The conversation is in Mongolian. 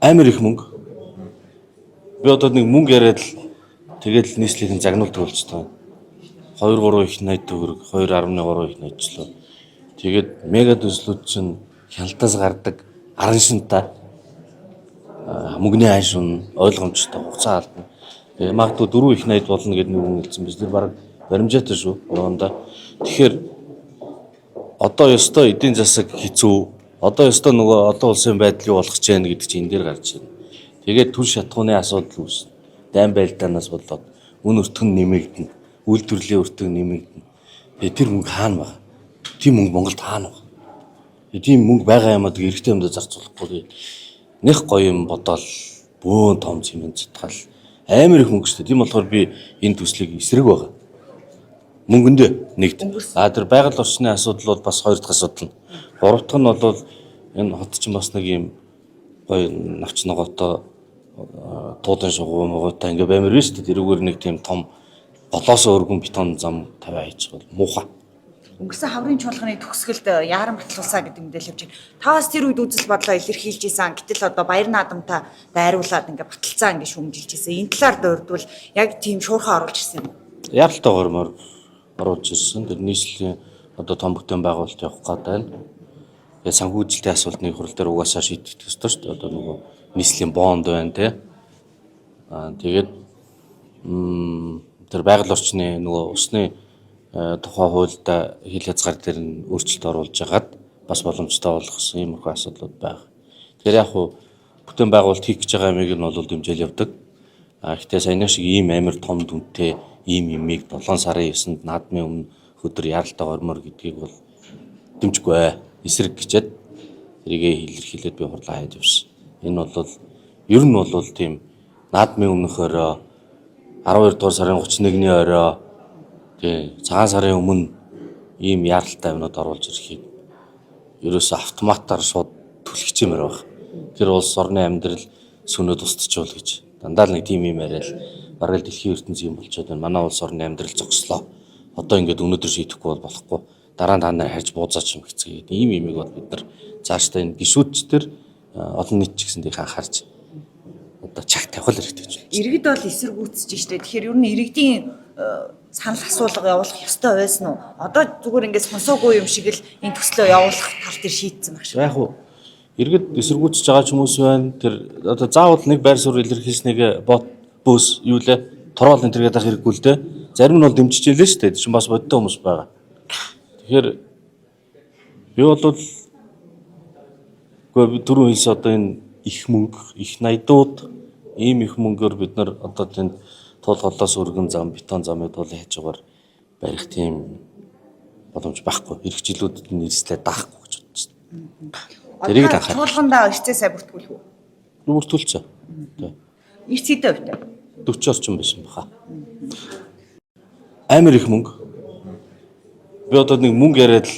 Амар их мөнгө. Би одоо нэг мөнгө яриад л тэгэл нийслэлийн загнуулт болж таа. 2-3 их 80 төгрөг, 2.3 их 80члоо. Тэгээд мега төслүүд чинь хяналтаас гардаг аран шинтаа мөнгөний ханшин ойлгомжтой хугацаа алдна. Тэгээд магадгүй 4 их 80 болно гэдэг нэг хүн хэлсэн биз. Тэр баг баримжаатай шүү. Яванда. Тэгэхээр одоо ёстой эдийн засаг хэцүү. Одоо ёстой нөгөө олон улсын байдал юу болох гэж байна гэдэг чинь энэ дээр гарч байна. Тэгээд түн шатхууны асуудал үүснэ. Дайн байлдаанаас болоод үн өртгөн нэмэгдэнэ. Үйлдвэрлэлийн өртөг нэмэгдэнэ. Тэгээд тэр мөнгө хаана байна? Тийм мөнгө Монголд хаана байна? Тийм мөнгө байгаа юмаа эрэгтэй юмдаа зарцуулахгүй. Нэх гоё юм бодоол бөөн том цемент цатгал амар их мөнгө шүү дээ. Тийм болохоор би энэ төслийг эсрэг байгаа. Мөнгөндөө нэгт. Тэр байгаль орчны асуудал бол бас хоёр дахь асуудал. Гурав дахь нь бол энэ хот чинь бас нэг юм гоё навч ногоотой туудан шугуу могоотой ингээ баймир биш үү? Тэрүүгээр нэг тийм том голоос өргөн бетон зам тавиа хийж бол муухай. Өнгөрсөн хаврын чуулганы төгсгөлд яаран батлуулсаа гэдэг мэдээлэл явж байна. Та бас тэр үед үзэл бодлоо илэрхийлж ийсэн. Гэтэл одоо баяр наадамтай дайруулад ингээ баталцаа ингээ шүүмжилж ийсэн. Энэ талаар дурдвал яг тийм шуурхаа оруулж ирсэн юм. Яралтайгаар оруулж ирсэн. Тэр нийслэлийн одоо том бүтээн байгуулалт явах гэдэг байна. Тэгээ санхүүжилтийн асуултны хурал дээр угаасаа шийдэх ёстой шүү дээ. Одоо нөгөө нийслэлийн бонд байна те. Тэгээд тэр байгаль орчны нөгөө усны тухай хуульд хил хязгаар дээр нь өөрчлөлт оруулж хагаад бас боломжтой болгосон юм их асуудлууд байна. Тэгэхээр яг хуу бүтээн байгуулалт хийх гэж байгаа юмыг нь бол дэмжээл явдаг. Гэхдээ саяны шиг ийм амар том дүнтэй ийм юмыг 7 сарын 9-нд наадмын өмнө өдөр яралтай гормоор гэдгийг бол дэмжихгүй эсрэг гэчээд тэрийгэ илэрхийлээд би хурлаа хайж явсан. Энэ бол ер нь бол тийм наадмын өмнөх орой 12 дугаар сарын 31-ний орой тий цагаан сарын өмнө ийм яралтай юмнууд оруулж ирэхийг ерөөсөө автоматар шууд түлхчихмээр байна. Тэр улс орны амьдрал сүнөд устчихвол гэж дандаа л нэг тийм юм яриад бараг л дэлхийн ертөнцийн юм болчиход байна. Манай улс орны амьдрал зогслоо. Одоо ингээд өнөөдөр шийдэхгүй бол болохгүй. Дараа нь та нар харж бууцаач юм хэцгээ. Ийм юмыг бол бид нар цаашдаа энэ гишүүдчдэр олон нийт ч гэсэндээ анхаарч одоо чаг тавих хэрэгтэй гэж байна. Иргэд бол эсэргүүцэж штэ. Тэгэхээр ер нь иргэдийн санал асуулга явуулах ёстой байсан уу? Одоо зүгээр ингээд сонсоогүй юм шиг л энэ төслөө явуулах тал дээр шийдсэн баг шүү. Яг уу иргэд эсэргүүцэж байгаа ч хүмүүс байна. Тэр одоо заавал нэг байр суурь илэрхийлснэг бот бөөс юу лээ? Тороол энэ төргээд ах хэрэггүй л дээ. Зарим нь бол дэмжиж ялээ шүү дээ. Чинь бас бодтой хүмүүс байгаа. Тэгэхээр би бол түрүүн хэлсэн одоо энэ их мөнгө, их найдууд ийм их мөнгөөр бид нар одоо тэнд тул голоос өргөн зам, бетон замыг тулын хажуугаар барих тийм боломж байхгүй. Иргэжлүүдэд нь нэрслээ даахгүй гэж бодож байна. Тэрийг л анхаарах. Чуулгандаа өчтөө сайн бүртгүүлэх үү? Бүртгүүлсэн. Тий. Эрт хэдэн хувьтай? 40 орчим байсан баха. Амар их мөнгө. Би одоо нэг мөнгө яриад л